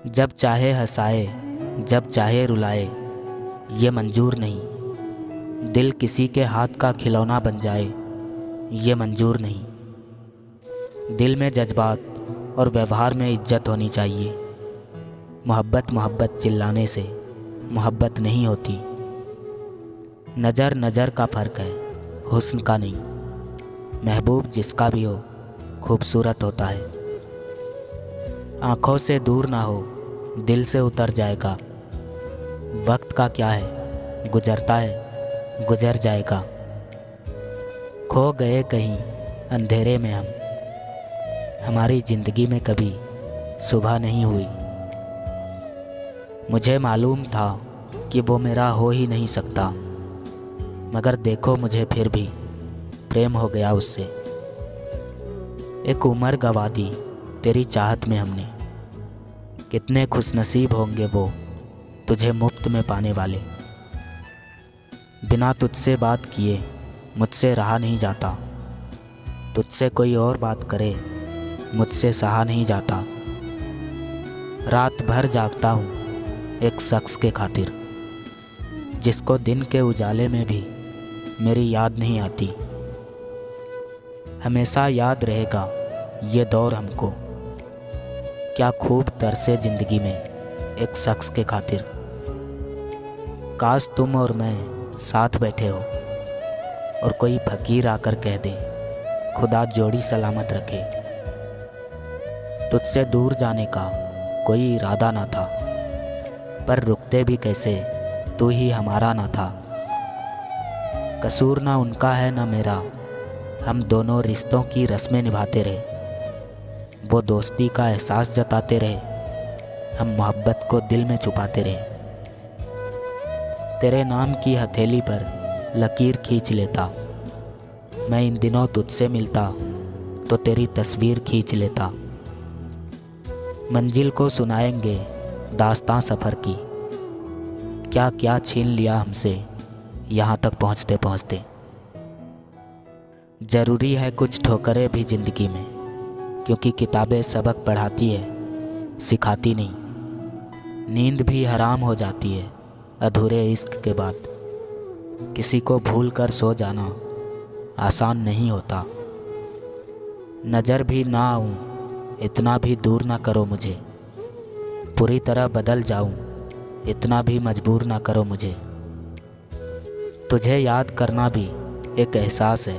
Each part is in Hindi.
जब चाहे हंसाए, जब चाहे रुलाए, ये मंजूर नहीं। दिल किसी के हाथ का खिलौना बन जाए, ये मंजूर नहीं। दिल में जज्बात और व्यवहार में इज्जत होनी चाहिए। मोहब्बत मोहब्बत चिल्लाने से मोहब्बत नहीं होती। नज़र नज़र का फ़र्क है, हुस्न का नहीं। महबूब जिसका भी हो, खूबसूरत होता है। आँखों से दूर ना हो, दिल से उतर जाएगा। वक्त का क्या है, गुजरता है, गुजर जाएगा। खो गए कहीं अंधेरे में हम, हमारी ज़िंदगी में कभी सुबह नहीं हुई। मुझे मालूम था कि वो मेरा हो ही नहीं सकता, मगर देखो मुझे फिर भी प्रेम हो गया उससे। एक उम्र गंवा दी तेरी चाहत में हमने, कितने खुशनसीब होंगे वो तुझे मुफ्त में पाने वाले। बिना तुझसे बात किए मुझसे रहा नहीं जाता, तुझसे कोई और बात करे मुझसे सहा नहीं जाता। रात भर जागता हूँ एक शख्स के खातिर, जिसको दिन के उजाले में भी मेरी याद नहीं आती। हमेशा याद रहेगा ये दौर हमको, क्या खूब तरसे ज़िंदगी में एक शख्स के खातिर। काश तुम और मैं साथ बैठे हो और कोई फकीर आकर कह दे खुदा जोड़ी सलामत रखे। तुझसे दूर जाने का कोई इरादा ना था, पर रुकते भी कैसे, तू ही हमारा ना था। कसूर ना उनका है ना मेरा, हम दोनों रिश्तों की रस्में निभाते रहे। वो दोस्ती का एहसास जताते रहे, हम मोहब्बत को दिल में छुपाते रहे। तेरे नाम की हथेली पर लकीर खींच लेता, मैं इन दिनों तुझसे मिलता तो तेरी तस्वीर खींच लेता। मंजिल को सुनाएंगे दास्तां सफ़र की, क्या क्या छीन लिया हमसे यहाँ तक पहुँचते पहुँचते। ज़रूरी है कुछ ठोकरें भी ज़िंदगी में, क्योंकि किताबें सबक पढ़ाती है, सिखाती नहीं। नींद भी हराम हो जाती है अधूरे इश्क के बाद। किसी को भूल कर सो जाना आसान नहीं होता। नज़र भी ना आऊँ, इतना भी दूर ना करो मुझे। पूरी तरह बदल जाऊँ, इतना भी मजबूर ना करो मुझे। तुझे याद करना भी एक एहसास है,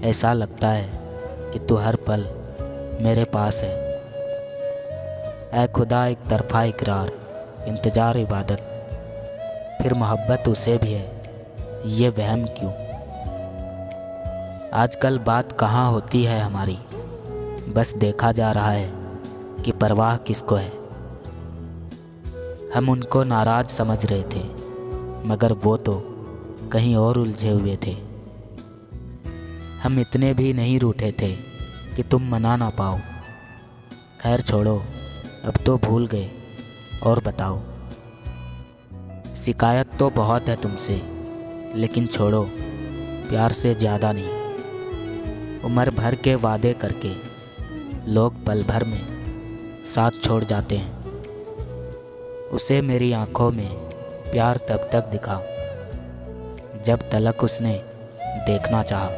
ऐसा लगता है कि तू हर पल मेरे पास है। ऐ खुदा एक तरफा इकरार, इंतज़ार इबादत, फिर मोहब्बत उसे भी है, ये वहम क्यों। आजकल बात कहाँ होती है हमारी, बस देखा जा रहा है कि परवाह किसको है। हम उनको नाराज़ समझ रहे थे, मगर वो तो कहीं और उलझे हुए थे। हम इतने भी नहीं रूठे थे कि तुम मना ना पाओ। खैर छोड़ो, अब तो भूल गए, और बताओ। शिकायत तो बहुत है तुमसे, लेकिन छोड़ो, प्यार से ज़्यादा नहीं। उम्र भर के वादे करके लोग पल भर में साथ छोड़ जाते हैं। उसे मेरी आंखों में प्यार तब तक दिखा जब तलक उसने देखना चाहा।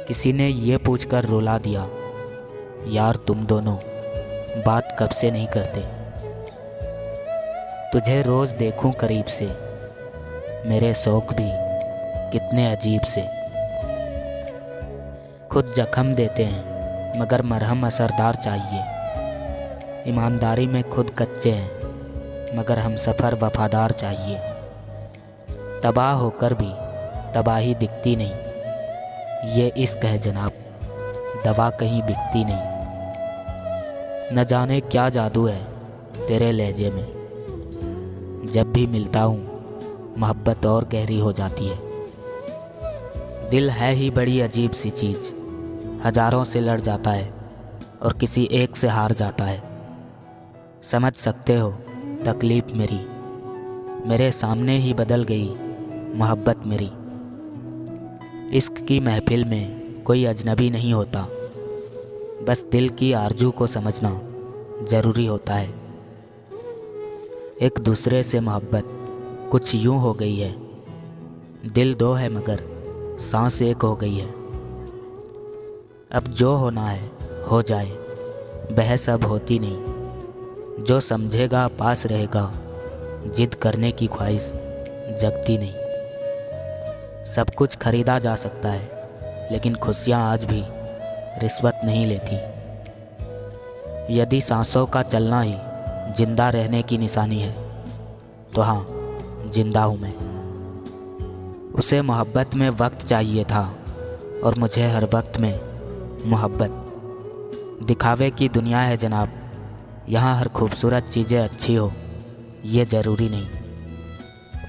किसी ने ये पूछकर रुला दिया, यार तुम दोनों बात कब से नहीं करते। तुझे रोज़ देखूं करीब से, मेरे शौक भी कितने अजीब से। खुद जख्म देते हैं मगर मरहम असरदार चाहिए। ईमानदारी में खुद कच्चे हैं मगर हम सफ़र वफादार चाहिए। तबाह होकर भी तबाही दिखती नहीं, ये इश्क है जनाब, दवा कहीं बिकती नहीं। न जाने क्या जादू है तेरे लहजे में, जब भी मिलता हूँ मोहब्बत और गहरी हो जाती है। दिल है ही बड़ी अजीब सी चीज़, हज़ारों से लड़ जाता है और किसी एक से हार जाता है। समझ सकते हो तकलीफ़ मेरी, मेरे सामने ही बदल गई मोहब्बत मेरी। इश्क की महफिल में कोई अजनबी नहीं होता, बस दिल की आरजू को समझना ज़रूरी होता है। एक दूसरे से मोहब्बत कुछ यूं हो गई है, दिल दो है मगर सांस एक हो गई है। अब जो होना है हो जाए, बहस अब होती नहीं। जो समझेगा पास रहेगा, जिद करने की ख्वाहिश जगती नहीं। सब कुछ खरीदा जा सकता है, लेकिन खुशियाँ आज भी रिश्वत नहीं लेती। यदि सांसों का चलना ही जिंदा रहने की निशानी है, तो हाँ, जिंदा हूँ मैं। उसे मोहब्बत में वक्त चाहिए था और मुझे हर वक्त में मोहब्बत। दिखावे की दुनिया है जनाब, यहाँ हर खूबसूरत चीज़ें अच्छी हो ये ज़रूरी नहीं।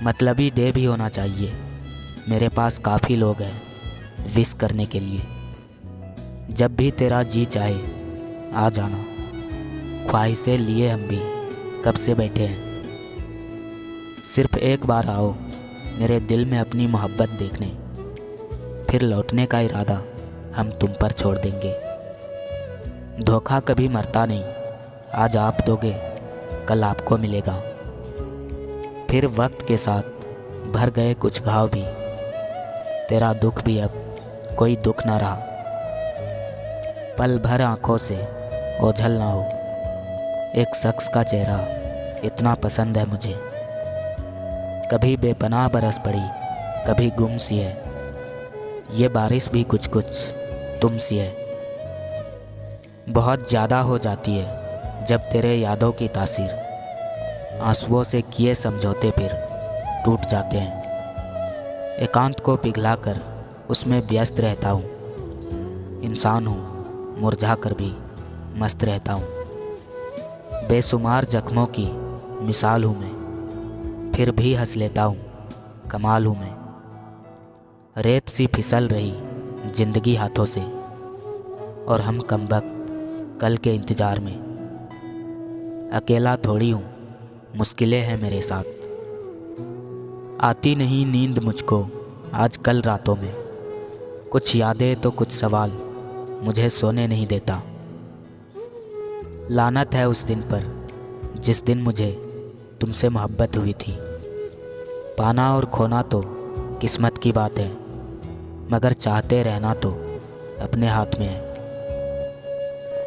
मतलबी डे भी होना चाहिए, मेरे पास काफ़ी लोग हैं विश करने के लिए। जब भी तेरा जी चाहे आ जाना, ख्वाहिशें लिए हम भी कब से बैठे हैं। सिर्फ एक बार आओ मेरे दिल में अपनी मोहब्बत देखने, फिर लौटने का इरादा हम तुम पर छोड़ देंगे। धोखा कभी मरता नहीं, आज आप दोगे कल आपको मिलेगा। फिर वक्त के साथ भर गए कुछ घाव भी, तेरा दुख भी अब कोई दुख ना रहा। पल भर आंखों से ओझल ना हो, एक शख्स का चेहरा इतना पसंद है मुझे। कभी बेपनाह बरस पड़ी, कभी गुम सी है, ये बारिश भी कुछ कुछ तुम सी है। बहुत ज़्यादा हो जाती है जब तेरे यादों की तासीर आंसुओं से किए समझौते फिर टूट जाते हैं। एकांत को पिघलाकर उसमें व्यस्त रहता हूँ। इंसान हूँ, मुरझा कर भी मस्त रहता हूँ। बेशुमार जख्मों की मिसाल हूँ मैं, फिर भी हंस लेता हूँ, कमाल हूँ मैं। रेत सी फिसल रही जिंदगी हाथों से, और हम कमबख्त कल के इंतज़ार में। अकेला थोड़ी हूँ, मुश्किलें हैं मेरे साथ। आती नहीं नींद मुझको आज कल रातों में, कुछ यादें तो कुछ सवाल मुझे सोने नहीं देता। लानत है उस दिन पर जिस दिन मुझे तुमसे मोहब्बत हुई थी। पाना और खोना तो किस्मत की बात है, मगर चाहते रहना तो अपने हाथ में है।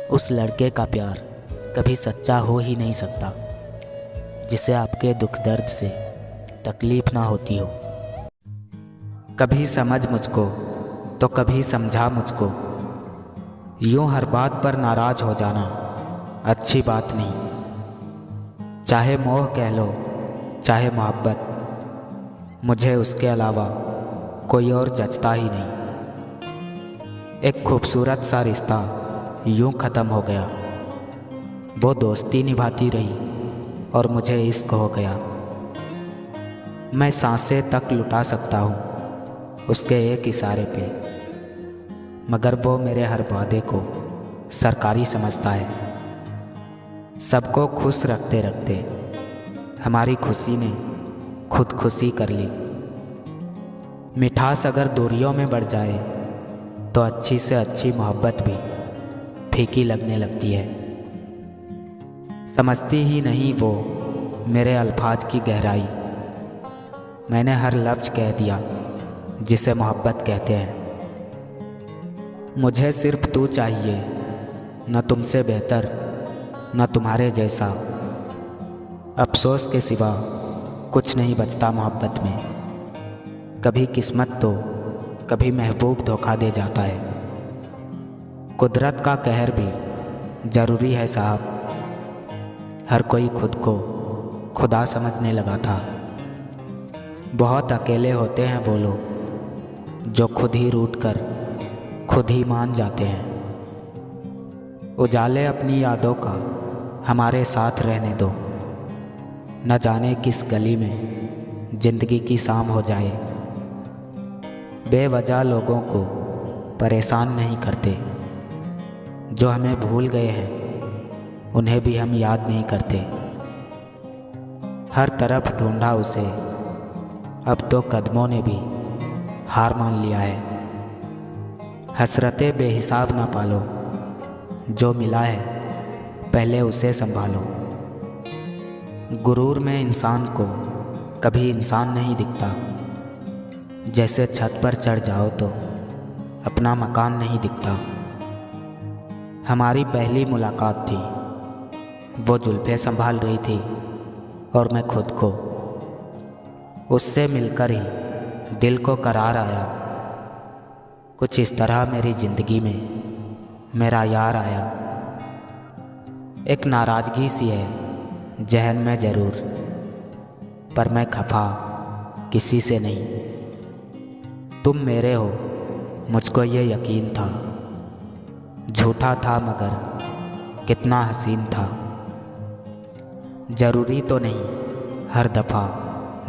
उस लड़के का प्यार कभी सच्चा हो ही नहीं सकता जिसे आपके दुख दर्द से तकलीफ ना होती हो। कभी समझ मुझको तो कभी समझा मुझको, यूं हर बात पर नाराज हो जाना अच्छी बात नहीं। चाहे मोह कह लो चाहे मोहब्बत, मुझे उसके अलावा कोई और जचता ही नहीं। एक खूबसूरत सा रिश्ता यूं ख़त्म हो गया, वो दोस्ती निभाती रही और मुझे इश्क हो गया। मैं सांसें तक लुटा सकता हूँ उसके एक इशारे पे, मगर वो मेरे हर वादे को सरकारी समझता है। सबको खुश रखते रखते हमारी खुशी ने खुद खुशी कर ली। मिठास अगर दूरियों में बढ़ जाए तो अच्छी से अच्छी मोहब्बत भी फीकी लगने लगती है। समझती ही नहीं वो मेरे अल्फाज की गहराई। मैंने हर लफ्ज़ कह दिया जिसे मोहब्बत कहते हैं। मुझे सिर्फ तू चाहिए, न तुमसे बेहतर न तुम्हारे जैसा। अफसोस के सिवा कुछ नहीं बचता मोहब्बत में। कभी किस्मत तो कभी महबूब धोखा दे जाता है। कुदरत का कहर भी ज़रूरी है साहब। हर कोई खुद को खुदा समझने लगा था। बहुत अकेले होते हैं वो लोग जो खुद ही रूठ कर खुद ही मान जाते हैं। उजाले अपनी यादों का हमारे साथ रहने दो, न जाने किस गली में ज़िंदगी की शाम हो जाए। बेवजह लोगों को परेशान नहीं करते, जो हमें भूल गए हैं उन्हें भी हम याद नहीं करते। हर तरफ ढूंढा उसे, अब तो कदमों ने भी हार मान लिया है। हसरतें बेहिसाब ना पालो, जो मिला है पहले उसे संभालो। गुरूर में इंसान को कभी इंसान नहीं दिखता। जैसे छत पर चढ़ जाओ तो अपना मकान नहीं दिखता। हमारी पहली मुलाकात थी, वो जुल्फ़ें संभाल रही थी और मैं खुद को। उससे मिलकर ही दिल को करार आया। कुछ इस तरह मेरी ज़िंदगी में मेरा यार आया। एक नाराज़गी सी है जहन में ज़रूर, पर मैं खफा किसी से नहीं। तुम मेरे हो मुझको ये यकीन था। झूठा था मगर कितना हसीन था। ज़रूरी तो नहीं हर दफ़ा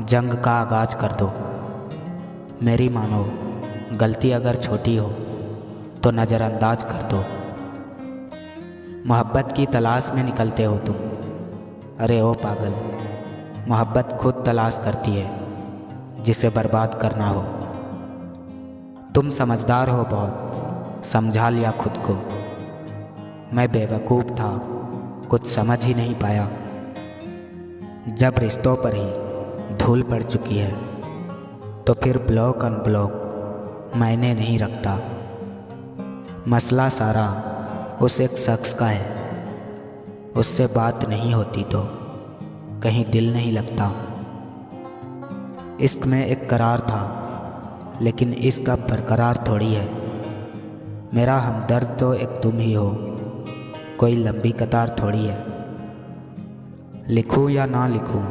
जंग का आगाज़ कर दो। मेरी मानो गलती अगर छोटी हो तो नज़रअंदाज कर दो। मोहब्बत की तलाश में निकलते हो तुम। अरे ओ पागल, मोहब्बत खुद तलाश करती है जिसे बर्बाद करना हो। तुम समझदार हो बहुत, समझा लिया खुद को। मैं बेवकूफ़ था, कुछ समझ ही नहीं पाया। जब रिश्तों पर ही धूल पड़ चुकी है तो फिर ब्लॉक अनब्लॉक मायने नहीं रखता। मसला सारा उस एक शख्स का है। उससे बात नहीं होती तो कहीं दिल नहीं लगता। इश्क में एक करार था, लेकिन इश्क अब बरकरार थोड़ी है। मेरा हमदर्द तो एक तुम ही हो, कोई लंबी कतार थोड़ी है। लिखूं या ना लिखूं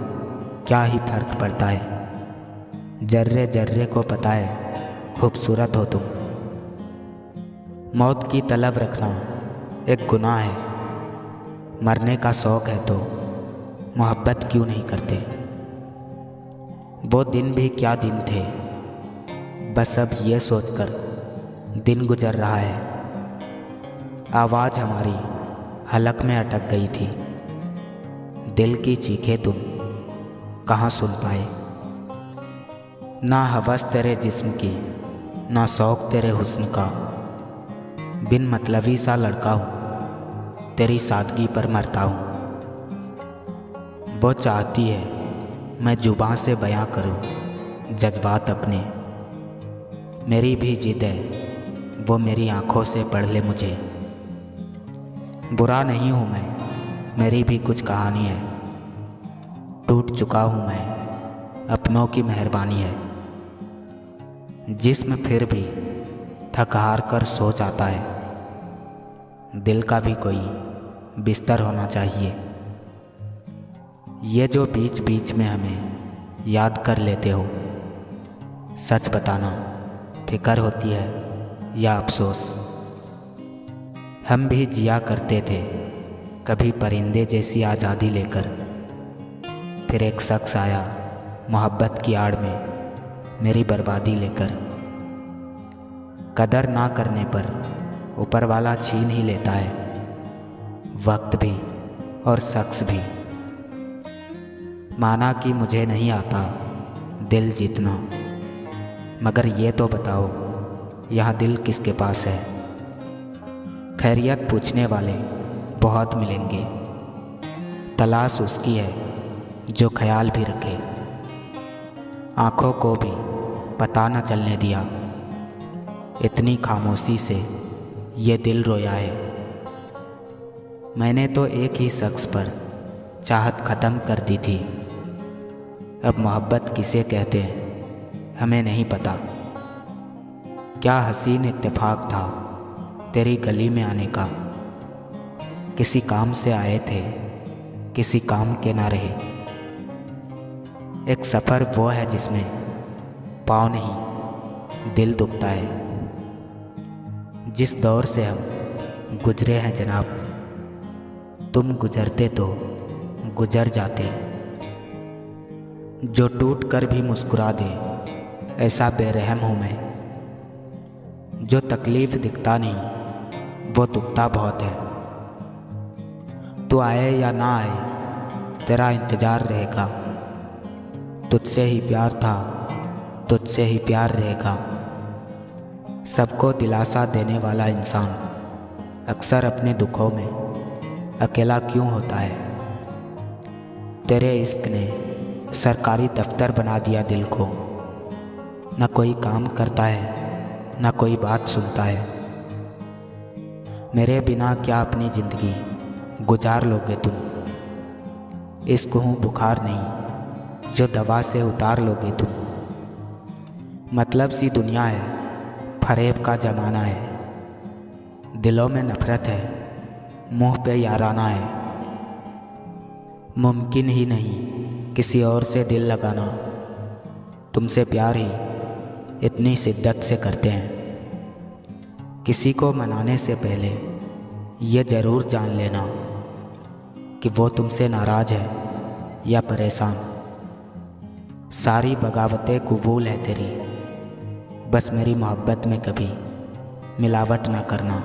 क्या ही फर्क पड़ता है। जर्रे जर्रे को पता है खूबसूरत हो तुम। मौत की तलब रखना एक गुनाह है। मरने का शौक़ है तो मोहब्बत क्यों नहीं करते। वो दिन भी क्या दिन थे, बस अब ये सोचकर दिन गुजर रहा है। आवाज़ हमारी हलक में अटक गई थी। दिल की चीखें तुम कहाँ सुन पाए। ना हवस तेरे जिस्म की, ना शौक़ तेरे हुस्न का। बिन मतलबी सा लड़का हूँ, तेरी सादगी पर मरता हूँ। वो चाहती है मैं जुबां से बयां करूँ जज्बात अपने। मेरी भी जिद है वो मेरी आँखों से पढ़ ले मुझे। बुरा नहीं हूँ मैं, मेरी भी कुछ कहानी है। टूट चुका हूँ मैं, अपनों की मेहरबानी है। जिस्म फिर भी थक हार कर सो जाता है। दिल का भी कोई बिस्तर होना चाहिए। ये जो बीच बीच में हमें याद कर लेते हो, सच बताना फिक्र होती है या अफसोस। हम भी जिया करते थे कभी परिंदे जैसी आज़ादी लेकर। फिर एक शख्स आया मोहब्बत की आड़ में मेरी बर्बादी लेकर। कदर ना करने पर ऊपर वाला छीन ही लेता है, वक्त भी और शख्स भी। माना कि मुझे नहीं आता दिल जीतना, मगर ये तो बताओ यहाँ दिल किसके पास है। खैरियत पूछने वाले बहुत मिलेंगे, तलाश उसकी है जो ख्याल भी रखे। आँखों को भी पता न चलने दिया, इतनी खामोशी से ये दिल रोया है। मैंने तो एक ही शख्स पर चाहत ख़त्म कर दी थी। अब मोहब्बत किसे कहते हैं हमें नहीं पता। क्या हसीन इत्तेफाक था तेरी गली में आने का। किसी काम से आए थे, किसी काम के ना रहे। एक सफ़र वो है जिसमें पाँव नहीं दिल दुखता है। जिस दौर से हम गुजरे हैं जनाब, तुम गुजरते तो गुजर जाते। जो टूट कर भी मुस्कुरा दे ऐसा बेरहम हूँ मैं। जो तकलीफ़ दिखता नहीं वो दुखता बहुत है। तू आए या ना आए तेरा इंतज़ार रहेगा। तुझसे ही प्यार था, तुझसे ही प्यार रहेगा। सबको दिलासा देने वाला इंसान अक्सर अपने दुखों में अकेला क्यों होता है। तेरे इश्क ने सरकारी दफ्तर बना दिया दिल को, न कोई काम करता है न कोई बात सुनता है। मेरे बिना क्या अपनी ज़िंदगी गुजार लोगे तुम। इश्क हूँ बुखार नहीं जो दवा से उतार लोगे तुम। मतलब सी दुनिया है, फरेब का ज़माना है। दिलों में नफ़रत है, मुंह पे याराना है। मुमकिन ही नहीं किसी और से दिल लगाना। तुमसे प्यार ही इतनी शिद्दत से करते हैं। किसी को मनाने से पहले ये ज़रूर जान लेना कि वो तुमसे नाराज़ है या परेशान। सारी बगावतें कबूल है तेरी, बस मेरी मोहब्बत में कभी मिलावट ना करना।